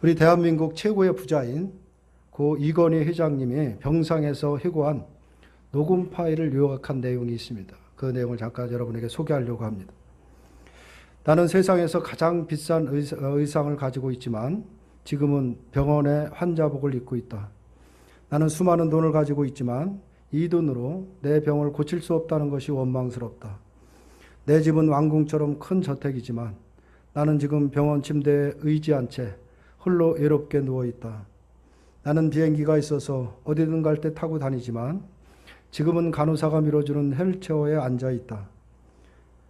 우리 대한민국 최고의 부자인 고 이건희 회장님이 병상에서 회고한 녹음 파일을 요약한 내용이 있습니다. 그 내용을 잠깐 여러분에게 소개하려고 합니다. 나는 세상에서 가장 비싼 의상을 가지고 있지만 지금은 병원에 환자복을 입고 있다. 나는 수많은 돈을 가지고 있지만 이 돈으로 내 병을 고칠 수 없다는 것이 원망스럽다. 내 집은 왕궁처럼 큰 저택이지만 나는 지금 병원 침대에 의지한 채 홀로 외롭게 누워있다. 나는 비행기가 있어서 어디든 갈 때 타고 다니지만 지금은 간호사가 밀어주는 휠체어에 앉아있다.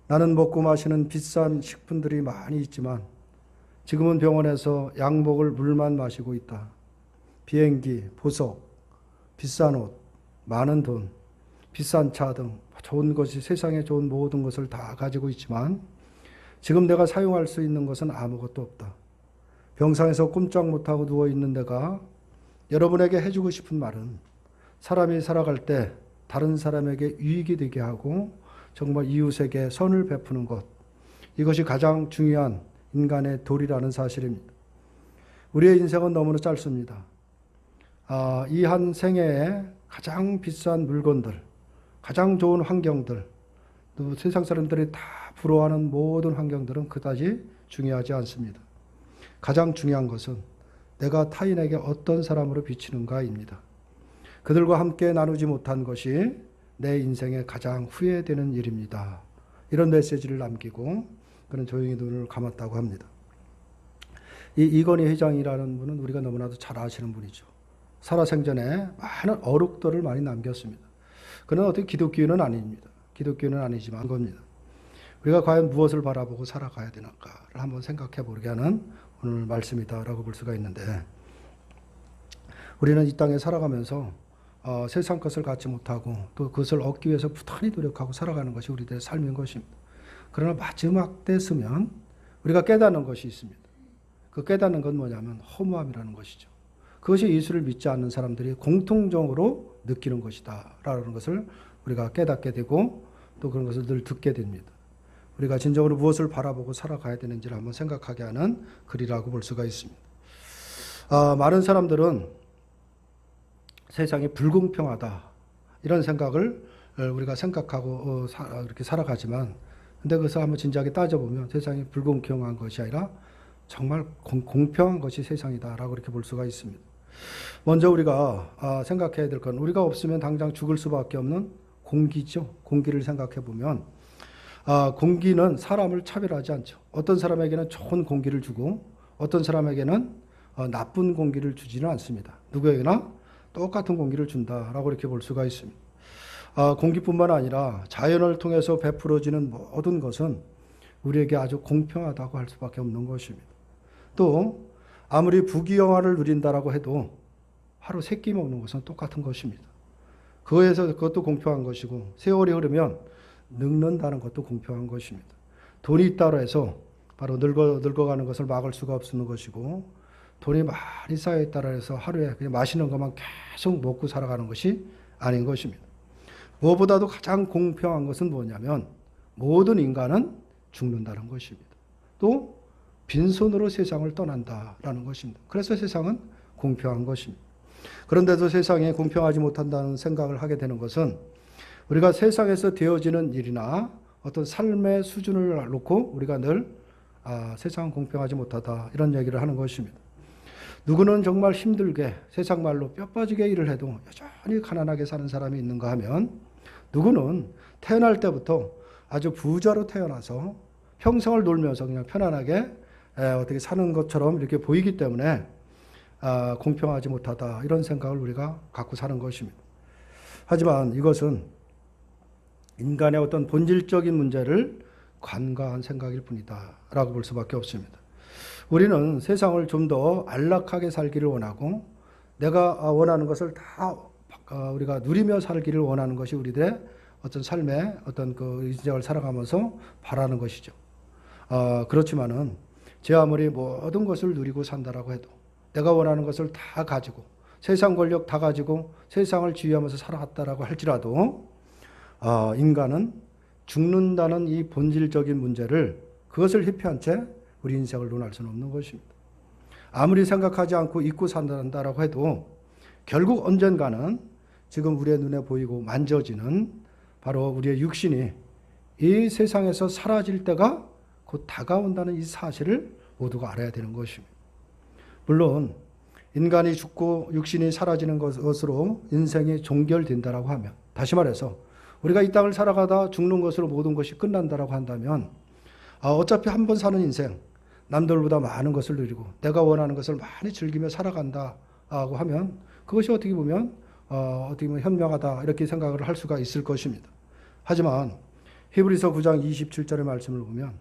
나는 먹고 마시는 비싼 식품들이 많이 있지만 지금은 병원에서 약 먹을 물만 마시고 있다. 비행기, 보석, 비싼 옷, 많은 돈, 비싼 차 등 좋은 것이 세상에 좋은 모든 것을 다 가지고 있지만 지금 내가 사용할 수 있는 것은 아무것도 없다. 병상에서 꼼짝 못하고 누워있는 내가 여러분에게 해주고 싶은 말은 사람이 살아갈 때 다른 사람에게 유익이 되게 하고 정말 이웃에게 선을 베푸는 것, 이것이 가장 중요한 인간의 도리라는 사실입니다. 우리의 인생은 너무나 짧습니다. 이 한 생애에 가장 비싼 물건들, 가장 좋은 환경들, 또 세상 사람들이 다 부러워하는 모든 환경들은 그다지 중요하지 않습니다. 가장 중요한 것은 내가 타인에게 어떤 사람으로 비치는가입니다. 그들과 함께 나누지 못한 것이 내 인생에 가장 후회되는 일입니다. 이런 메시지를 남기고 그는 조용히 눈을 감았다고 합니다. 이 이건희 회장이라는 분은 우리가 너무나도 잘 아시는 분이죠. 살아생전에 많은 어록들을 많이 남겼습니다. 그는 어떻게 기독교인은 아닙니다. 기독교인은 아니지만 겁니다. 우리가 과연 무엇을 바라보고 살아가야 되는가를 한번 생각해 보게 하는 오늘 말씀이다라고 볼 수가 있는데, 우리는 이 땅에 살아가면서 세상 것을 갖지 못하고 또 그것을 얻기 위해서 부단히 노력하고 살아가는 것이 우리들의 삶인 것입니다. 그러나 마지막 때 서면 우리가 깨닫는 것이 있습니다. 그 깨닫는 건 뭐냐면 허무함이라는 것이죠. 그것이 예수를 믿지 않는 사람들이 공통적으로 느끼는 것이다 라는 것을 우리가 깨닫게 되고 또 그런 것을 늘 듣게 됩니다. 우리가 진정으로 무엇을 바라보고 살아가야 되는지를 한번 생각하게 하는 글이라고 볼 수가 있습니다. 많은 사람들은 세상이 불공평하다 이런 생각을 우리가 생각하고 이렇게 살아가지만, 근데 그것을 한번 진지하게 따져보면 세상이 불공평한 것이 아니라 정말 공평한 것이 세상이다라고 이렇게 볼 수가 있습니다. 먼저 우리가 생각해야 될 건, 우리가 없으면 당장 죽을 수밖에 없는 공기죠. 공기를 생각해 보면 공기는 사람을 차별하지 않죠. 어떤 사람에게는 좋은 공기를 주고 어떤 사람에게는 나쁜 공기를 주지는 않습니다. 누구에게나 똑같은 공기를 준다라고 이렇게 볼 수가 있습니다. 공기뿐만 아니라 자연을 통해서 베풀어지는 모든 것은 우리에게 아주 공평하다고 할 수밖에 없는 것입니다. 또 아무리 부귀영화를 누린다라고 해도 하루 세 끼 먹는 것은 똑같은 것입니다. 그것도 공평한 것이고, 세월이 흐르면 늙는다는 것도 공평한 것입니다. 돈이 있다고 해서 바로 늙어가는 것을 막을 수가 없는 것이고, 돈이 많이 쌓여있다고 해서 하루에 그냥 맛있는 것만 계속 먹고 살아가는 것이 아닌 것입니다. 무엇보다도 가장 공평한 것은 뭐냐면 모든 인간은 죽는다는 것입니다. 또 빈손으로 세상을 떠난다라는 것입니다. 그래서 세상은 공평한 것입니다. 그런데도 세상에 공평하지 못한다는 생각을 하게 되는 것은 우리가 세상에서 되어지는 일이나 어떤 삶의 수준을 놓고 우리가 늘 세상은 공평하지 못하다 이런 얘기를 하는 것입니다. 누구는 정말 힘들게 세상 말로 뼈 빠지게 일을 해도 여전히 가난하게 사는 사람이 있는가 하면, 누구는 태어날 때부터 아주 부자로 태어나서 평생을 놀면서 그냥 편안하게 어떻게 사는 것처럼 이렇게 보이기 때문에 공평하지 못하다 이런 생각을 우리가 갖고 사는 것입니다. 하지만 이것은 인간의 어떤 본질적인 문제를 관가한 생각일 뿐이다 라고 볼 수밖에 없습니다. 우리는 세상을 좀 더 안락하게 살기를 원하고 내가 원하는 것을 다 우리가 누리며 살기를 원하는 것이 우리들의 어떤 삶의 어떤 그 인생을 살아가면서 바라는 것이죠. 그렇지만은 제 아무리 모든 것을 누리고 산다라고 해도 내가 원하는 것을 다 가지고 세상 권력 다 가지고 세상을 지휘하면서 살아갔다라고 할지라도 인간은 죽는다는 이 본질적인 문제를, 그것을 회피한 채 우리 인생을 논할 수는 없는 것입니다. 아무리 생각하지 않고 잊고 산다라고 해도 결국 언젠가는 지금 우리의 눈에 보이고 만져지는 바로 우리의 육신이 이 세상에서 사라질 때가 곧 다가온다는 이 사실을 모두가 알아야 되는 것입니다. 물론 인간이 죽고 육신이 사라지는 것으로 인생이 종결된다라고 하면, 다시 말해서 우리가 이 땅을 살아가다 죽는 것으로 모든 것이 끝난다라고 한다면, 어차피 한 번 사는 인생, 남들보다 많은 것을 누리고 내가 원하는 것을 많이 즐기며 살아간다고 하면 그것이 어떻게 보면 현명하다 이렇게 생각을 할 수가 있을 것입니다. 하지만 히브리서 9장 27절의 말씀을 보면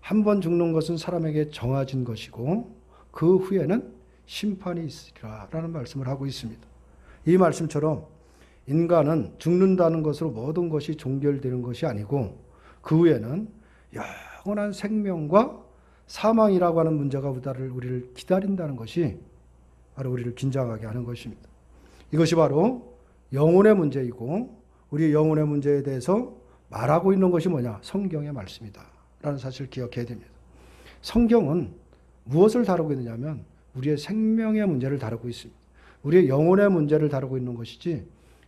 한 번 죽는 것은 사람에게 정해진 것이고 그 후에는 심판이 있으리라 라는 말씀을 하고 있습니다. 이 말씀처럼 인간은 죽는다는 것으로 모든 것이 종결되는 것이 아니고 그 후에는 영원한 생명과 사망이라고 하는 문제가 우리를 기다린다는 것이 바로 우리를 긴장하게 하는 것입니다. 이것이 바로 영혼의 문제이고 우리 영혼의 문제에 대해서 말하고 있는 것이 뭐냐? 성경의 말씀이다 라는 사실을 기억해야 됩니다. 성경은 무엇을 다루고 있느냐면 우리의 생명의 문제를 다루고 있습니다. 우리의 영혼의 문제를 다루고 있는 것이지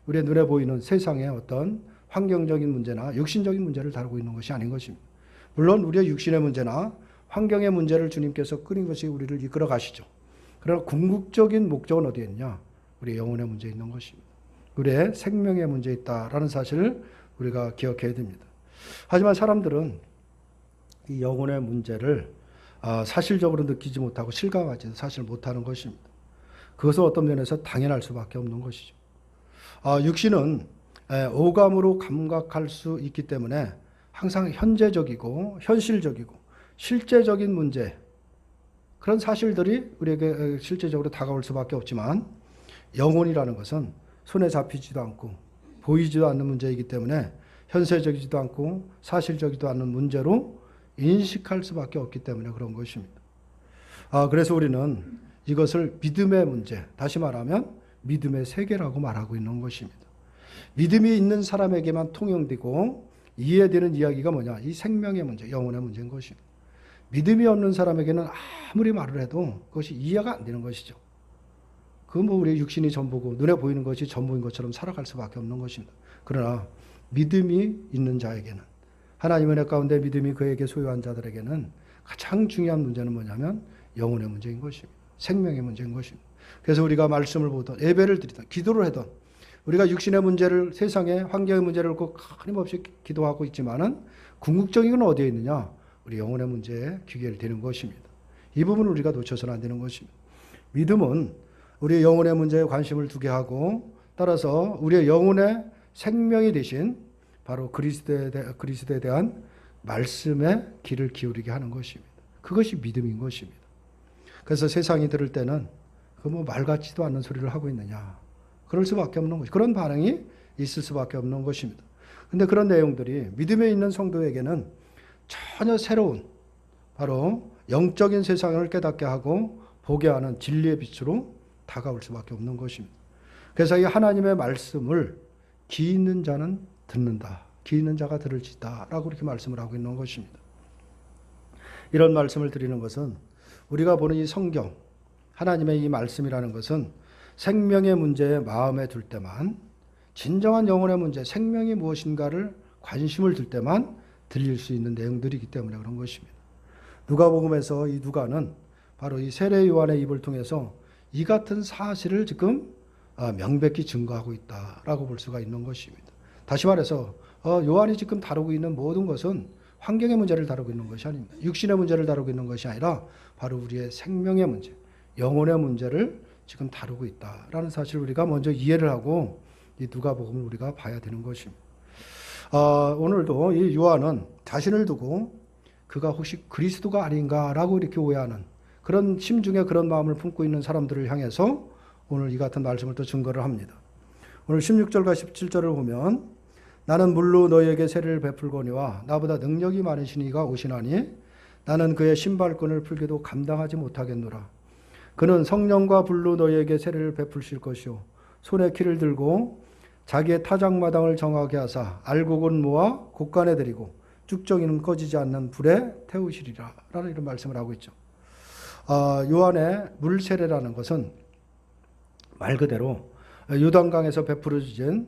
우리의 눈에 보이는 세상의 어떤 환경적인 문제나 육신적인 문제를 다루고 있는 것이 아닌 것입니다. 물론 우리의 육신의 문제나 환경의 문제를 주님께서 끊임없이 우리를 이끌어 가시죠. 그러나 궁극적인 목적은 어디에 있냐? 우리의 영혼의 문제에 있는 것입니다. 우리의 생명의 문제에 있다라는 사실을 우리가 기억해야 됩니다. 하지만 사람들은 이 영혼의 문제를 사실적으로 느끼지 못하고 실감하지도 사실 못하는 것입니다. 그것은 어떤 면에서 당연할 수밖에 없는 것이죠. 육신은 오감으로 감각할 수 있기 때문에 항상 현재적이고 현실적이고 실제적인 문제, 그런 사실들이 우리에게 실제적으로 다가올 수밖에 없지만 영혼이라는 것은 손에 잡히지도 않고 보이지도 않는 문제이기 때문에 현세적이지도 않고 사실적이지도 않은 문제로 인식할 수밖에 없기 때문에 그런 것입니다. 그래서 우리는 이것을 믿음의 문제, 다시 말하면 믿음의 세계라고 말하고 있는 것입니다. 믿음이 있는 사람에게만 통용되고 이해되는 이야기가 뭐냐? 이 생명의 문제, 영혼의 문제인 것입니다. 믿음이 없는 사람에게는 아무리 말을 해도 그것이 이해가 안 되는 것이죠. 우리 육신이 전부고 눈에 보이는 것이 전부인 것처럼 살아갈 수밖에 없는 것입니다. 그러나 믿음이 있는 자에게는, 하나님의 은혜 가운데 믿음이 그에게 소유한 자들에게는 가장 중요한 문제는 뭐냐면 영혼의 문제인 것입니다. 생명의 문제인 것입니다. 그래서 우리가 말씀을 보던, 예배를 드리던, 기도를 하던, 우리가 육신의 문제를, 세상의 환경의 문제를 끊임없이 기도하고 있지만은 궁극적인 건 어디에 있느냐? 우리 영혼의 문제에 귀결되는 것입니다. 이 부분을 우리가 놓쳐서는 안 되는 것입니다. 믿음은 우리의 영혼의 문제에 관심을 두게 하고, 따라서 우리의 영혼의 생명이 되신 바로 그리스도에 대한 말씀에 귀를 기울이게 하는 것입니다. 그것이 믿음인 것입니다. 그래서 세상이 들을 때는 말 같지도 않는 소리를 하고 있느냐, 그럴 수밖에 없는 것이, 그런 반응이 있을 수밖에 없는 것입니다. 그런데 그런 내용들이 믿음에 있는 성도에게는 전혀 새로운 바로 영적인 세상을 깨닫게 하고 보게 하는 진리의 빛으로 다가올 수밖에 없는 것입니다. 그래서 이 하나님의 말씀을 귀 있는 자는 듣는다, 귀 있는 자가 들을지다 라고 이렇게 말씀을 하고 있는 것입니다. 이런 말씀을 드리는 것은 우리가 보는 이 성경, 하나님의 이 말씀이라는 것은 생명의 문제에 마음에 둘 때만, 진정한 영혼의 문제, 생명이 무엇인가를 관심을 둘 때만 들릴 수 있는 내용들이기 때문에 그런 것입니다. 누가복음에서 이 누가는 바로 이 세례 요한의 입을 통해서 이 같은 사실을 지금 명백히 증거하고 있다라고 볼 수가 있는 것입니다. 다시 말해서 요한이 지금 다루고 있는 모든 것은 환경의 문제를 다루고 있는 것이 아닙니다. 육신의 문제를 다루고 있는 것이 아니라 바로 우리의 생명의 문제, 영혼의 문제를 지금 다루고 있다라는 사실을 우리가 먼저 이해를 하고 이 누가복음을 우리가 봐야 되는 것입니다. 오늘도 이 요한은 자신을 두고 그가 혹시 그리스도가 아닌가라고 이렇게 오해하는 그런 심중에 그런 마음을 품고 있는 사람들을 향해서 오늘 이 같은 말씀을 또 증거를 합니다. 오늘 16절과 17절을 보면 나는 물로 너희에게 세례를 베풀거니와 나보다 능력이 많으신 이가 오시나니 나는 그의 신발끈을 풀기도 감당하지 못하겠노라. 그는 성령과 불로 너희에게 세례를 베푸실 것이요 손에 키를 들고 자기의 타작마당을 정하게 하사 알곡은 모아 곡간에 들이고 쭉정이는 꺼지지 않는 불에 태우시리라 라는 이런 말씀을 하고 있죠. 요한의 물 세례라는 것은 말 그대로 요단강에서 베풀어진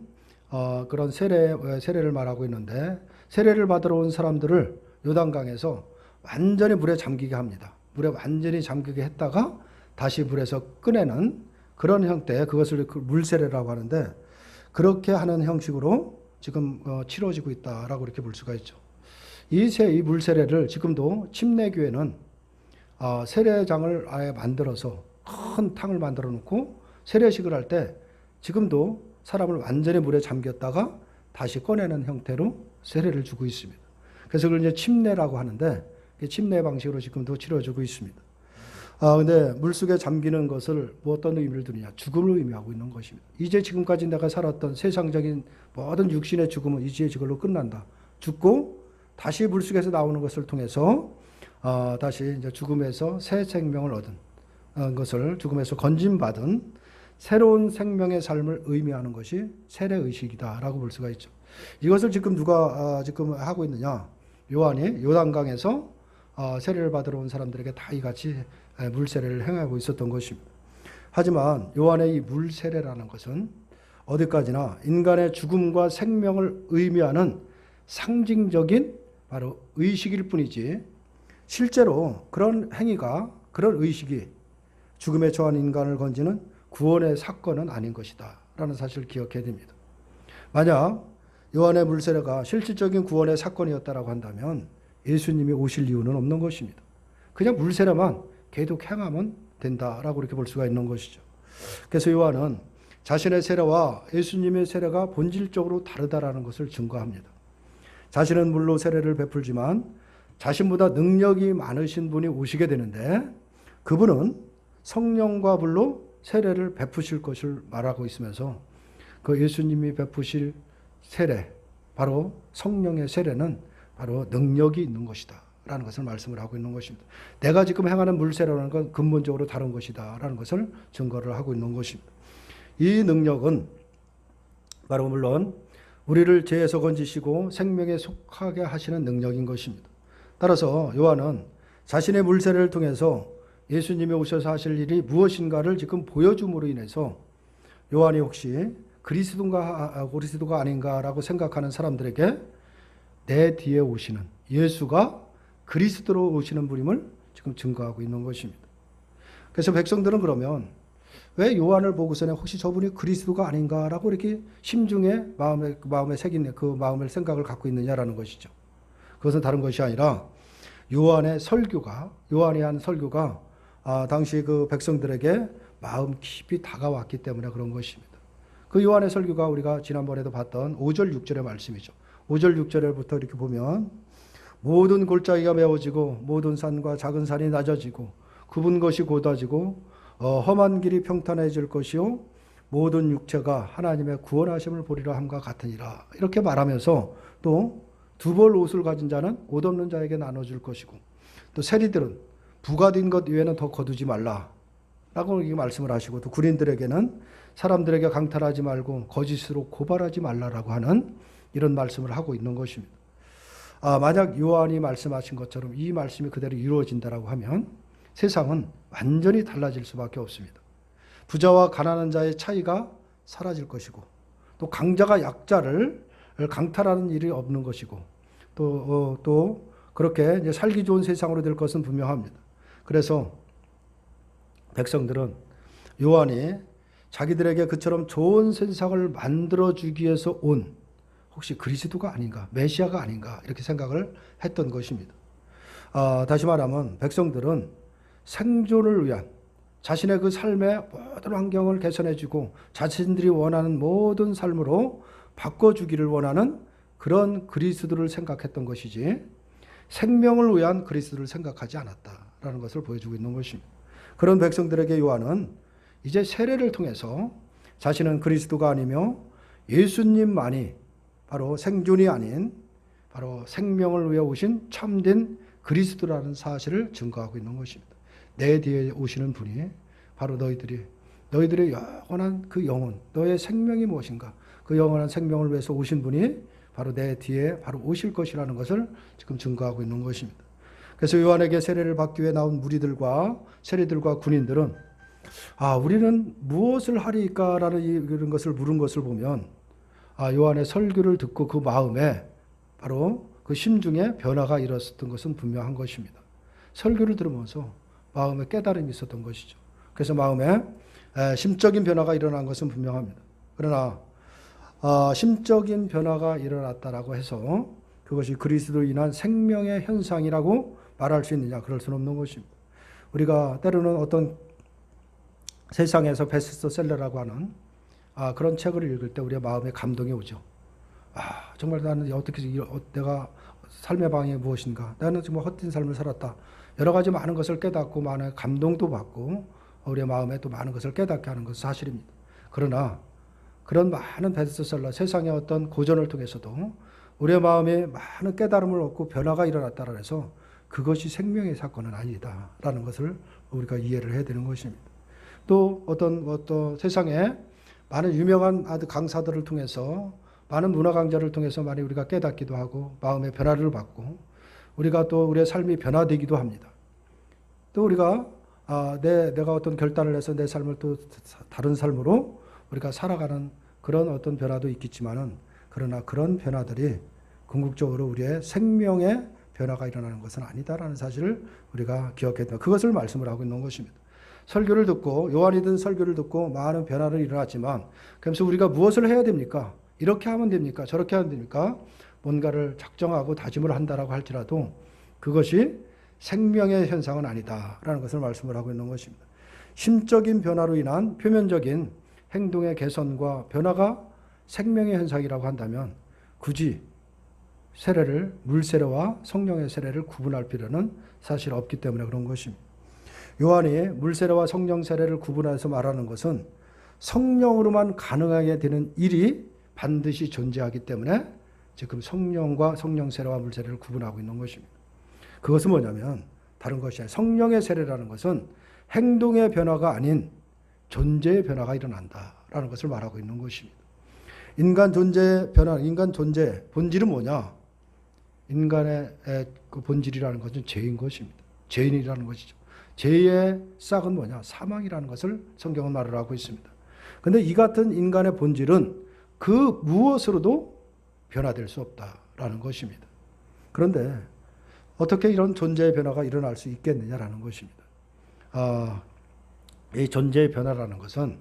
그런 세례를 말하고 있는데, 세례를 받으러 온 사람들을 요단강에서 완전히 물에 잠기게 합니다. 물에 완전히 잠기게 했다가 다시 물에서 꺼내는 그런 형태, 그것을 물세례라고 하는데, 그렇게 하는 형식으로 지금 치러지고 있다라고 이렇게 볼 수가 있죠. 이 물세례를 지금도 침례교회는 세례장을 아예 만들어서 큰 탕을 만들어 놓고 세례식을 할 때 지금도 사람을 완전히 물에 잠겼다가 다시 꺼내는 형태로 세례를 주고 있습니다. 그래서 그걸 이제 침례라고 하는데, 침례 방식으로 지금도 치러지고 있습니다. 근데 물속에 잠기는 것을 어떤 의미를 두느냐? 죽음을 의미하고 있는 것입니다. 이제 지금까지 내가 살았던 세상적인 모든 육신의 죽음은 이제 이걸로 끝난다. 죽고 다시 물속에서 나오는 것을 통해서 다시 이제 죽음에서 새 생명을 얻은 것을, 죽음에서 건진받은 새로운 생명의 삶을 의미하는 것이 세례의식이다라고 볼 수가 있죠. 이것을 지금 누가 지금 하고 있느냐? 요한이 요단강에서 세례를 받으러 온 사람들에게 다 이같이 물세례를 행하고 있었던 것입니다. 하지만 요한의 이 물세례라는 것은 어디까지나 인간의 죽음과 생명을 의미하는 상징적인 바로 의식일 뿐이지, 실제로 그런 행위가, 그런 의식이 죽음에 처한 인간을 건지는 구원의 사건은 아닌 것이다 라는 사실을 기억해야 됩니다. 만약 요한의 물세례가 실질적인 구원의 사건이었다라고 한다면 예수님이 오실 이유는 없는 것입니다. 그냥 물세례만 계속 행하면 된다라고 이렇게 볼 수가 있는 것이죠. 그래서 요한은 자신의 세례와 예수님의 세례가 본질적으로 다르다라는 것을 증거합니다. 자신은 물로 세례를 베풀지만 자신보다 능력이 많으신 분이 오시게 되는데, 그분은 성령과 불로 세례를 베푸실 것을 말하고 있으면서, 그 예수님이 베푸실 세례, 바로 성령의 세례는 바로 능력이 있는 것이다 라는 것을 말씀을 하고 있는 것입니다. 내가 지금 행하는 물세례라는 건 근본적으로 다른 것이다 라는 것을 증거를 하고 있는 것입니다. 이 능력은 바로 물론 우리를 죄에서 건지시고 생명에 속하게 하시는 능력인 것입니다. 따라서 요한은 자신의 물세례를 통해서 예수님이 오셔서 하실 일이 무엇인가를 지금 보여줌으로 인해서, 요한이 혹시 그리스도가 아닌가라고 생각하는 사람들에게 내 뒤에 오시는 예수가 그리스도로 오시는 분임을 지금 증거하고 있는 것입니다. 그래서 백성들은 그러면 왜 요한을 보고서는 혹시 저분이 그리스도가 아닌가라고 이렇게 심중에 마음에 새긴 그 마음을 생각을 갖고 있느냐라는 것이죠. 그것은 다른 것이 아니라 요한이 한 설교가 당시 그 백성들에게 마음 깊이 다가왔기 때문에 그런 것입니다. 그 요한의 설교가 우리가 지난번에도 봤던 5절 6절의 말씀이죠. 5절 6절부터 이렇게 보면, 모든 골짜기가 메워지고 모든 산과 작은 산이 낮아지고 굽은 것이 곧아지고 험한 길이 평탄해질 것이요 모든 육체가 하나님의 구원하심을 보리라 함과 같으니라, 이렇게 말하면서 또 두 벌 옷을 가진 자는 옷 없는 자에게 나눠줄 것이고, 또 세리들은 부가된 것 외에는 더 거두지 말라 라고 말씀을 하시고, 또 군인들에게는 사람들에게 강탈하지 말고 거짓으로 고발하지 말라라고 하는 이런 말씀을 하고 있는 것입니다. 만약 요한이 말씀하신 것처럼 이 말씀이 그대로 이루어진다라고 하면 세상은 완전히 달라질 수밖에 없습니다. 부자와 가난한 자의 차이가 사라질 것이고, 또 강자가 약자를 강탈하는 일이 없는 것이고, 또 그렇게 이제 살기 좋은 세상으로 될 것은 분명합니다. 그래서 백성들은 요한이 자기들에게 그처럼 좋은 세상을 만들어주기 위해서 온 혹시 그리스도가 아닌가, 메시아가 아닌가 이렇게 생각을 했던 것입니다. 다시 말하면 백성들은 생존을 위한 자신의 그 삶의 모든 환경을 개선해주고 자신들이 원하는 모든 삶으로 바꿔주기를 원하는 그런 그리스도를 생각했던 것이지, 생명을 위한 그리스도를 생각하지 않았다라는 것을 보여주고 있는 것입니다. 그런 백성들에게 요한은 이제 세례를 통해서 자신은 그리스도가 아니며 예수님만이 바로 생존이 아닌 바로 생명을 위해 오신 참된 그리스도라는 사실을 증거하고 있는 것입니다. 내 뒤에 오시는 분이 바로 너희들의 영원한 그 영혼, 너의 생명이 무엇인가, 그 영원한 생명을 위해서 오신 분이 바로 내 뒤에 바로 오실 것이라는 것을 지금 증거하고 있는 것입니다. 그래서 요한에게 세례를 받기 위해 나온 무리들과 세리들과 군인들은 우리는 무엇을 하리까라는 이런 것을 물은 것을 보면 요한의 설교를 듣고 그 마음에 바로 그 심중에 변화가 일었었던 것은 분명한 것입니다. 설교를 들으면서 마음에 깨달음이 있었던 것이죠. 그래서 마음에 심적인 변화가 일어난 것은 분명합니다. 그러나 심적인 변화가 일어났다라고 해서 그것이 그리스도로 인한 생명의 현상이라고 말할 수 있느냐? 그럴 수는 없는 것입니다. 우리가 때로는 어떤 세상에서 베스트셀러라고 하는 그런 책을 읽을 때 우리의 마음에 감동이 오죠. 정말 나는 어떻게 내가 삶의 방향이 무엇인가? 나는 정말 헛된 삶을 살았다. 여러 가지 많은 것을 깨닫고 많은 감동도 받고 우리의 마음에 또 많은 것을 깨닫게 하는 것은 사실입니다. 그러나 그런 많은 베스트셀러, 세상의 어떤 고전을 통해서도 우리의 마음에 많은 깨달음을 얻고 변화가 일어났다고 해서 그것이 생명의 사건은 아니다라는 것을 우리가 이해를 해야 되는 것입니다. 또 어떤 세상에 많은 유명한 강사들을 통해서 많은 문화 강좌를 통해서 많이 우리가 깨닫기도 하고 마음의 변화를 받고 우리가 또 우리의 삶이 변화되기도 합니다. 또 우리가 내가 어떤 결단을 해서 내 삶을 또 다른 삶으로 우리가 살아가는 그런 어떤 변화도 있겠지만은 그러나 그런 변화들이 궁극적으로 우리의 생명의 변화가 일어나는 것은 아니다라는 사실을 우리가 기억해야 된다. 그것을 말씀을 하고 있는 것입니다. 설교를 듣고 요한이 든 설교를 듣고 많은 변화를 일어났지만 그래서 우리가 무엇을 해야 됩니까? 이렇게 하면 됩니까? 저렇게 하면 됩니까? 뭔가를 작정하고 다짐을 한다라고 할지라도 그것이 생명의 현상은 아니다라는 것을 말씀을 하고 있는 것입니다. 심적인 변화로 인한 표면적인 행동의 개선과 변화가 생명의 현상이라고 한다면 굳이 물세례와 성령의 세례를 구분할 필요는 사실 없기 때문에 그런 것입니다. 요한이 물세례와 성령 세례를 구분해서 말하는 것은 성령으로만 가능하게 되는 일이 반드시 존재하기 때문에 지금 성령과 성령 세례와 물세례를 구분하고 있는 것입니다. 그것은 뭐냐면 다른 것이 아니라 성령의 세례라는 것은 행동의 변화가 아닌 존재의 변화가 일어난다라는 것을 말하고 있는 것입니다. 인간 존재의 변화, 인간 존재 본질은 뭐냐? 인간의 그 본질이라는 것은 죄인 것입니다. 죄인이라는 것이죠. 죄의 싹은 뭐냐? 사망이라는 것을 성경은 말을 하고 있습니다. 그런데 이 같은 인간의 본질은 그 무엇으로도 변화될 수 없다라는 것입니다. 그런데 어떻게 이런 존재의 변화가 일어날 수 있겠느냐라는 것입니다. 이 존재의 변화라는 것은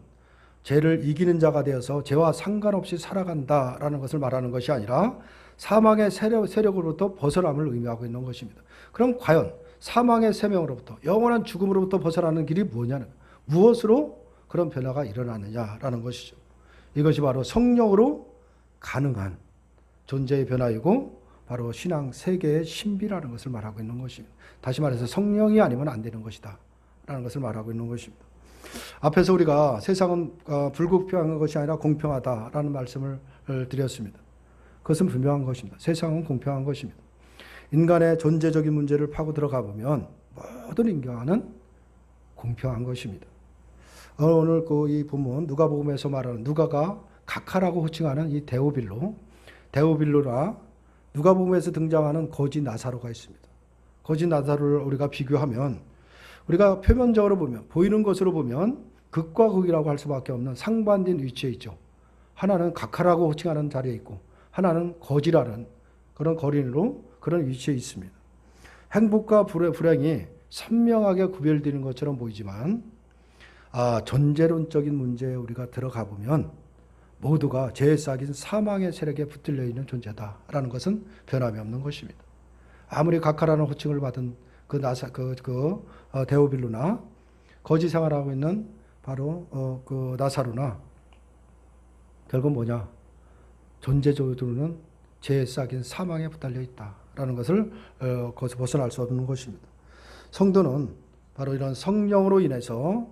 죄를 이기는 자가 되어서 죄와 상관없이 살아간다라는 것을 말하는 것이 아니라 사망의 세력으로부터 벗어남을 의미하고 있는 것입니다. 그럼 과연 사망의 세명으로부터 영원한 죽음으로부터 벗어나는 길이 뭐냐는 무엇으로 그런 변화가 일어나느냐라는 것이죠. 이것이 바로 성령으로 가능한 존재의 변화이고 바로 신앙 세계의 신비라는 것을 말하고 있는 것입니다. 다시 말해서 성령이 아니면 안 되는 것이다 라는 것을 말하고 있는 것입니다. 앞에서 우리가 세상은 불공평한 것이 아니라 공평하다라는 말씀을 드렸습니다. 그것은 분명한 것입니다. 세상은 공평한 것입니다. 인간의 존재적인 문제를 파고 들어가 보면 모든 인간은 공평한 것입니다. 오늘 이 본문 누가복음에서 말하는 누가가 각하라고 호칭하는 이 데오빌로나 누가복음에서 등장하는 거지 나사로가 있습니다. 거지 나사로를 우리가 비교하면 우리가 표면적으로 보면 보이는 것으로 보면 극과 극이라고 할 수밖에 없는 상반된 위치에 있죠. 하나는 각하라고 호칭하는 자리에 있고 하나는 거지라는 그런 거린으로 그런 위치에 있습니다. 행복과 불행이 선명하게 구별되는 것처럼 보이지만 존재론적인 문제에 우리가 들어가 보면 모두가 죄에 싹인 사망의 세력에 붙들려 있는 존재다라는 것은 변함이 없는 것입니다. 아무리 각하라는 호칭을 받은 데오빌로나 거지 생활하고 있는 바로 그 나사로나 결국 뭐냐? 존재적으로는 죄에 싹인 사망에 붙들려 있다라는 것을 거기서 벗어날 수 없는 것입니다. 성도는 바로 이런 성령으로 인해서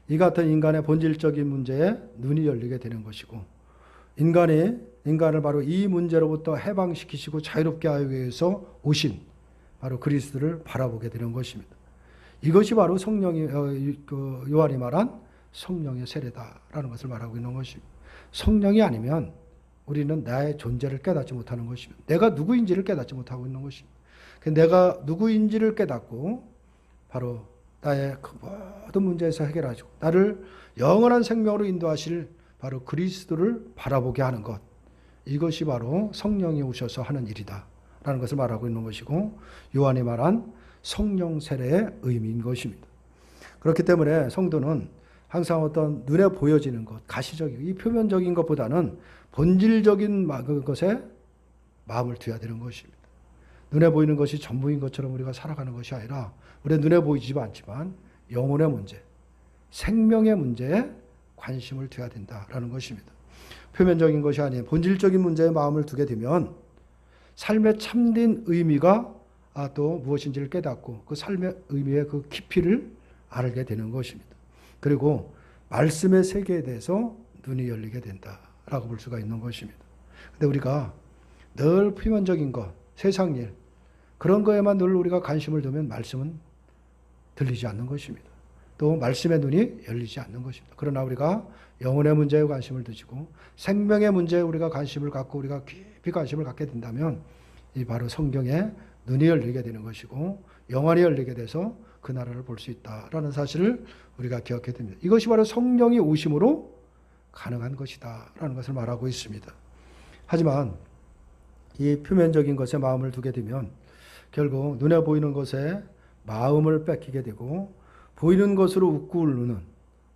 이 같은 인간의 본질적인 문제에 눈이 열리게 되는 것이고 인간을 바로 이 문제로부터 해방시키시고 자유롭게 하기 위해서 오신 바로 그리스도를 바라보게 되는 것입니다. 이것이 바로 요한이 말한 성령의 세례다라는 것을 말하고 있는 것입니다. 성령이 아니면 우리는 나의 존재를 깨닫지 못하는 것입니다. 내가 누구인지를 깨닫지 못하고 있는 것입니다. 내가 누구인지를 깨닫고 바로 나의 그 모든 문제에서 해결하시고 나를 영원한 생명으로 인도하실 바로 그리스도를 바라보게 하는 것, 이것이 바로 성령이 오셔서 하는 일이다 라는 것을 말하고 있는 것이고, 요한이 말한 성령 세례의 의미인 것입니다. 그렇기 때문에 성도는 항상 어떤 눈에 보여지는 것, 가시적인, 이 표면적인 것보다는 본질적인 것에 마음을 두어야 되는 것입니다. 눈에 보이는 것이 전부인 것처럼 우리가 살아가는 것이 아니라, 우리 눈에 보이지 않지만 영혼의 문제, 생명의 문제에 관심을 두어야 된다라는 것입니다. 표면적인 것이 아닌 본질적인 문제에 마음을 두게 되면 삶의 참된 의미가 또 무엇인지를 깨닫고 그 삶의 의미의 그 깊이를 알게 되는 것입니다. 그리고 말씀의 세계에 대해서 눈이 열리게 된다라고 볼 수가 있는 것입니다. 근데 우리가 늘 표면적인 것, 세상 일, 그런 거에만 늘 우리가 관심을 두면 말씀은 들리지 않는 것입니다. 또 말씀의 눈이 열리지 않는 것입니다. 그러나 우리가 영혼의 문제에 관심을 두시고 생명의 문제에 우리가 관심을 갖고 우리가 깊이 관심을 갖게 된다면 이 바로 성경에 눈이 열리게 되는 것이고 영안이 열리게 돼서 그 나라를 볼 수 있다라는 사실을 우리가 기억해야 됩니다. 이것이 바로 성령이 오심으로 가능한 것이다라는 것을 말하고 있습니다. 하지만 이 표면적인 것에 마음을 두게 되면 결국 눈에 보이는 것에 마음을 뺏기게 되고 보이는 것으로 웃고 울는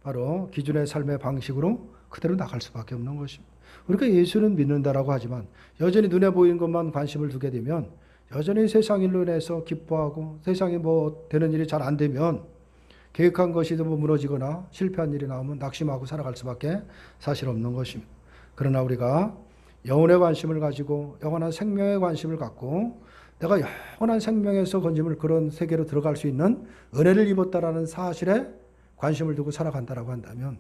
바로 기존의 삶의 방식으로 그대로 나갈 수밖에 없는 것입니다. 우리가 예수는 믿는다라고 하지만 여전히 눈에 보이는 것만 관심을 두게 되면 여전히 세상 일로 인해서 기뻐하고 세상에 뭐 되는 일이 잘 안 되면 계획한 것이 뭐 무너지거나 실패한 일이 나오면 낙심하고 살아갈 수밖에 사실 없는 것입니다. 그러나 우리가 영혼의 관심을 가지고 영원한 생명의 관심을 갖고 내가 영원한 생명에서 건짐을 그런 세계로 들어갈 수 있는 은혜를 입었다라는 사실에 관심을 두고 살아간다라고 한다면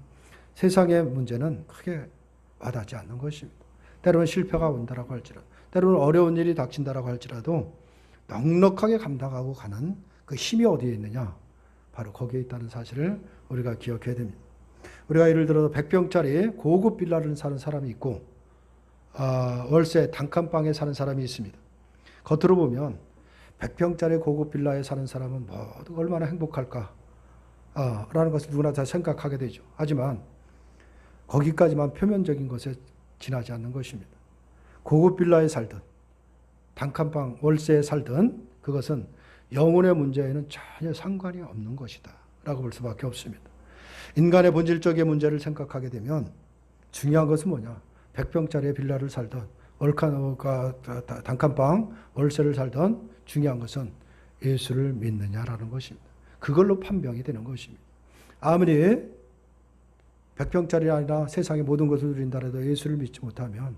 세상의 문제는 크게 와닿지 않는 것입니다. 때로는 실패가 온다라고 할지라도, 때로는 어려운 일이 닥친다라고 할지라도 넉넉하게 감당하고 가는 그 힘이 어디에 있느냐? 바로 거기에 있다는 사실을 우리가 기억해야 됩니다. 우리가 예를 들어서 100평짜리 고급 빌라를 사는 사람이 있고 월세 단칸방에 사는 사람이 있습니다. 겉으로 보면 100평짜리 고급 빌라에 사는 사람은 모두 얼마나 행복할까 라는 것을 누구나 다 생각하게 되죠. 하지만 거기까지만 표면적인 것에 지나지 않는 것입니다. 고급 빌라에 살든 단칸방 월세에 살든 그것은 영혼의 문제에는 전혀 상관이 없는 것이다 라고 볼 수밖에 없습니다. 인간의 본질적인 문제를 생각하게 되면 중요한 것은 뭐냐? 100평짜리 빌라를 살든 단칸방 월세를 살든 중요한 것은 예수를 믿느냐라는 것입니다. 그걸로 판명이 되는 것입니다. 아무리 100평짜리 아니라 세상의 모든 것을 누린다 해도 예수를 믿지 못하면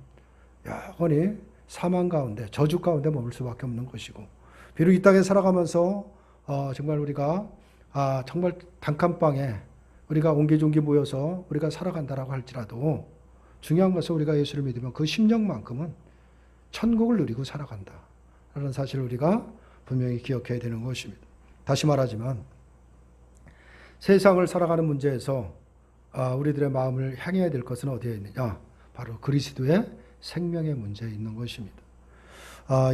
영원히 사망 가운데 저주 가운데 머물 수밖에 없는 것이고, 비록 이 땅에 살아가면서 정말 우리가 정말 단칸방에 우리가 옹기종기 모여서 우리가 살아간다라고 할지라도 중요한 것은 우리가 예수를 믿으면 그 심령만큼은 천국을 누리고 살아간다라는 사실을 우리가 분명히 기억해야 되는 것입니다. 다시 말하지만 세상을 살아가는 문제에서 우리들의 마음을 향해야 될 것은 어디에 있느냐? 바로 그리스도의 생명의 문제에 있는 것입니다.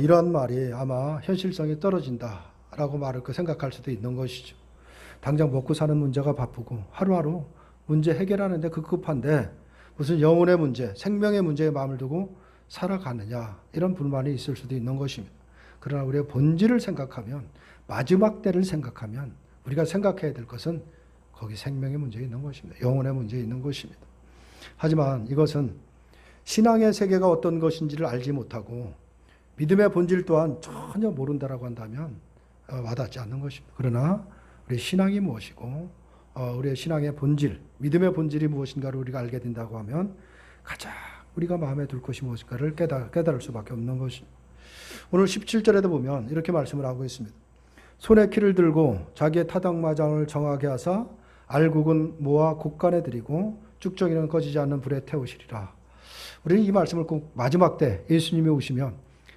이러한 말이 아마 현실성이 떨어진다라고 생각할 수도 있는 것이죠. 당장 먹고 사는 문제가 바쁘고 하루하루 문제 해결하는데 급급한데 무슨 영혼의 문제, 생명의 문제에 마음을 두고 살아가느냐, 이런 불만이 있을 수도 있는 것입니다. 그러나 우리의 본질을 생각하면, 마지막 때를 생각하면 우리가 생각해야 될 것은 거기 생명의 문제에 있는 것입니다. 영혼의 문제에 있는 것입니다. 하지만 이것은 신앙의 세계가 어떤 것인지를 알지 못하고 믿음의 본질 또한 전혀 모른다라고 한다면 와닿지 않는 것입니다. 그러나 우리 신앙이 무엇이고 우리의 신앙의 본질, 믿음의 본질이 무엇인가를 우리가 알게 된다고 하면 가장 우리가 마음에 둘 것이 무엇인가를 깨달을 수밖에 없는 것입니다. 오늘 17절에도 보면 이렇게 말씀을 하고 있습니다. 손에 키를 들고 자기의 타당마장을 정하게 하사 알곡은 모아 곡간에 들이고 쭉정이는 꺼지지 않는 불에 태우시리라. 우리는 이 말씀을 꼭 마지막 때 예수님이 오시면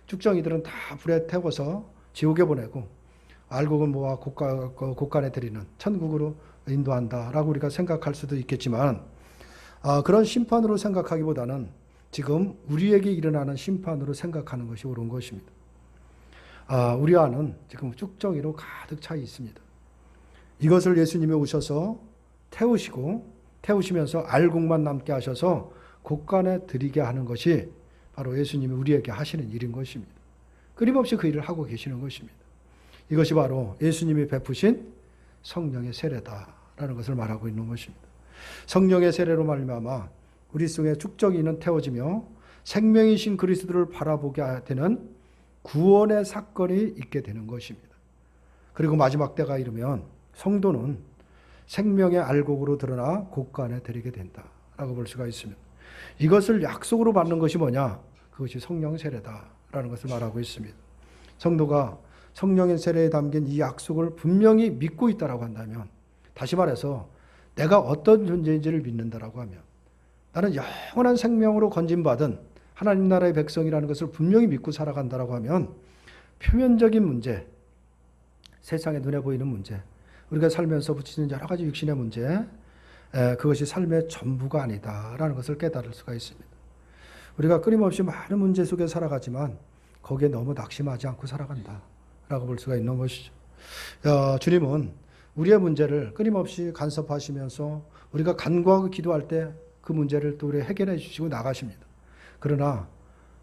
쭉정이들은 다 불에 태워서 지옥에 보내고 알곡은 모아 곡간에 들이는 천국으로 인도한다라고 우리가 생각할 수도 있겠지만 그런 심판으로 생각하기보다는 지금 우리에게 일어나는 심판으로 생각하는 것이 옳은 것입니다. 우리 안은 지금 쭉정이로 가득 차 있습니다. 이것을 예수님이 오셔서 태우시면서 알곡만 남게 하셔서 곳간에 드리게 하는 것이 바로 예수님이 우리에게 하시는 일인 것입니다. 끊임없이 그 일을 하고 계시는 것입니다. 이것이 바로 예수님이 베푸신 성령의 세례다라는 것을 말하고 있는 것입니다. 성령의 세례로 말미암아 우리 속에 쭉정이는 태워지며 생명이신 그리스도를 바라보게 되는 구원의 사건이 있게 되는 것입니다. 그리고 마지막 때가 이르면 성도는 생명의 알곡으로 드러나 곳간에 드리게 된다라고 볼 수가 있습니다. 이것을 약속으로 받는 것이 뭐냐? 그것이 성령 세례다라는 것을 말하고 있습니다. 성도가 성령의 세례에 담긴 이 약속을 분명히 믿고 있다라고 한다면, 다시 말해서 내가 어떤 존재인지를 믿는다라고 하면, 나는 영원한 생명으로 건진받은 하나님 나라의 백성이라는 것을 분명히 믿고 살아간다라고 하면, 표면적인 문제, 세상에 눈에 보이는 문제, 우리가 살면서 부딪히는 여러 가지 육신의 문제, 그것이 삶의 전부가 아니다라는 것을 깨달을 수가 있습니다. 우리가 끊임없이 많은 문제 속에 살아가지만 거기에 너무 낙심하지 않고 살아간다라고 볼 수가 있는 것이죠. 주님은 우리의 문제를 끊임없이 간섭하시면서 우리가 간구하고 기도할 때 그 문제를 또 우리 해결해 주시고 나가십니다. 그러나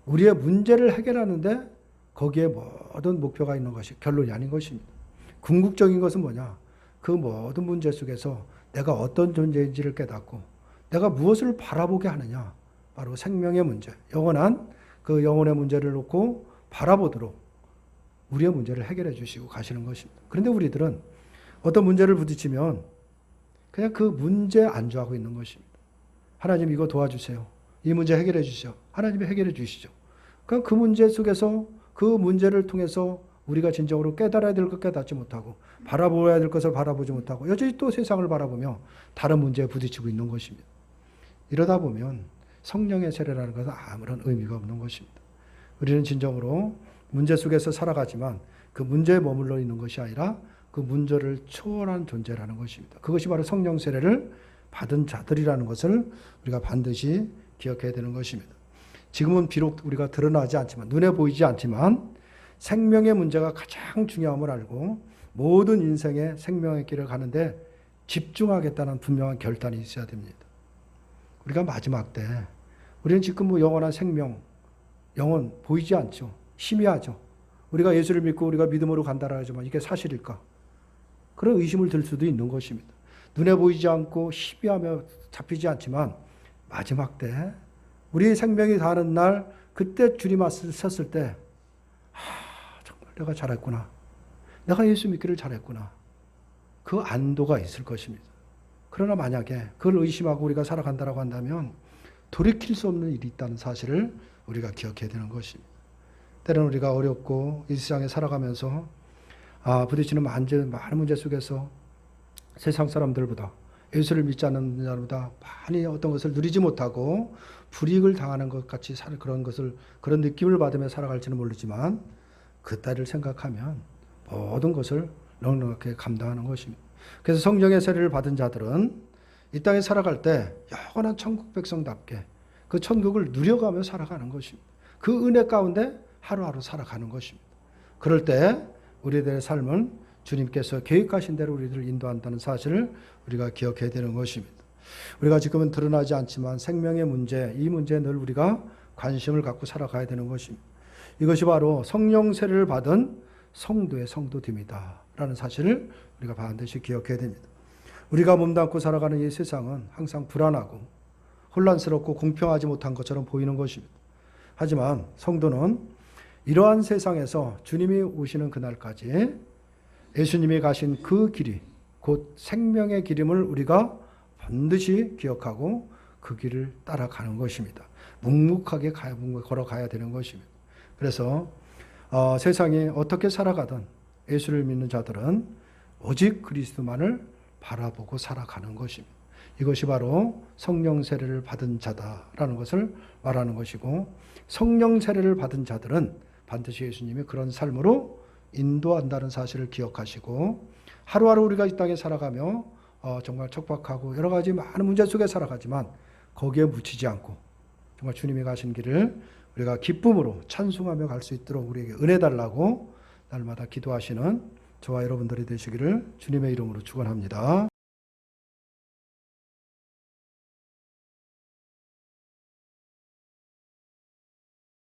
우리의 문제를 해결하는데 거기에 모든 목표가 있는 것이 결론이 아닌 것입니다. 궁극적인 것은 뭐냐? 그 모든 문제 속에서 내가 어떤 존재인지를 깨닫고 내가 무엇을 바라보게 하느냐? 바로 생명의 문제, 영원한 그 영혼의 문제를 놓고 바라보도록 우리의 문제를 해결해 주시고 가시는 것입니다. 그런데 우리들은 어떤 문제를 부딪히면 그냥 그 문제에 안주하고 있는 것입니다. 하나님 이거 도와주세요. 이 문제 해결해 주시죠. 하나님이 해결해 주시죠. 그럼 그 문제 속에서 그 문제를 통해서 우리가 진정으로 깨달아야 될 것 깨닫지 못하고 바라보아야 될 것을 바라보지 못하고 여전히 또 세상을 바라보며 다른 문제에 부딪히고 있는 것입니다. 이러다 보면 성령의 세례라는 것은 아무런 의미가 없는 것입니다. 우리는 진정으로 문제 속에서 살아가지만 그 문제에 머물러 있는 것이 아니라 그 문제를 초월한 존재라는 것입니다. 그것이 바로 성령 세례를 받은 자들이라는 것을 우리가 반드시 기억해야 되는 것입니다. 지금은 비록 우리가 드러나지 않지만, 눈에 보이지 않지만 생명의 문제가 가장 중요함을 알고 모든 인생의 생명의 길을 가는데 집중하겠다는 분명한 결단이 있어야 됩니다. 우리가 마지막 때 우리는 지금 뭐 영원한 생명, 영원 보이지 않죠. 희미하죠. 우리가 예수를 믿고 우리가 믿음으로 간다라 하지만 이게 사실일까? 그런 의심을 들 수도 있는 것입니다. 눈에 보이지 않고 희미하며 잡히지 않지만 마지막 때 우리의 생명이 다하는 날 그때 주님 앞에 섰을 때 정말 내가 잘했구나. 내가 예수 믿기를 잘했구나. 그 안도가 있을 것입니다. 그러나 만약에 그걸 의심하고 우리가 살아간다고 한다면 돌이킬 수 없는 일이 있다는 사실을 우리가 기억해야 되는 것입니다. 때로는 우리가 어렵고 이 세상에 살아가면서 부딪히는 많은 문제 속에서 세상 사람들보다 예수를 믿지 않는 자보다 많이 어떤 것을 누리지 못하고 불이익을 당하는 것 같이 그런 느낌을 받으며 살아갈지는 모르지만 그때를 생각하면 모든 것을 넉넉하게 감당하는 것입니다. 그래서 성령의 세례를 받은 자들은 이 땅에 살아갈 때 영원한 천국 백성답게 그 천국을 누려가며 살아가는 것입니다. 그 은혜 가운데 하루하루 살아가는 것입니다. 그럴 때 우리들의 삶은 주님께서 계획하신 대로 우리들을 인도한다는 사실을 우리가 기억해야 되는 것입니다. 우리가 지금은 드러나지 않지만 생명의 문제, 이 문제에 늘 우리가 관심을 갖고 살아가야 되는 것입니다. 이것이 바로 성령 세례를 받은 성도의 성도됨이다 라는 사실을 우리가 반드시 기억해야 됩니다. 우리가 몸담고 살아가는 이 세상은 항상 불안하고 혼란스럽고 공평하지 못한 것처럼 보이는 것입니다. 하지만 성도는 이러한 세상에서 주님이 오시는 그날까지 예수님이 가신 그 길이 곧 생명의 길임을 우리가 반드시 기억하고 그 길을 따라가는 것입니다. 묵묵하게 걸어가야 되는 것입니다. 그래서 세상이 어떻게 살아가든 예수를 믿는 자들은 오직 그리스도만을 바라보고 살아가는 것입니다. 이것이 바로 성령 세례를 받은 자다라는 것을 말하는 것이고, 성령 세례를 받은 자들은 반드시 예수님이 그런 삶으로 인도한다는 사실을 기억하시고, 하루하루 우리가 이 땅에 살아가며 정말 척박하고 여러 가지 많은 문제 속에 살아가지만 거기에 묻히지 않고 정말 주님이 가신 길을 우리가 기쁨으로 찬송하며 갈 수 있도록 우리에게 은혜 달라고 날마다 기도하시는 저와 여러분들이 되시기를 주님의 이름으로 축원합니다.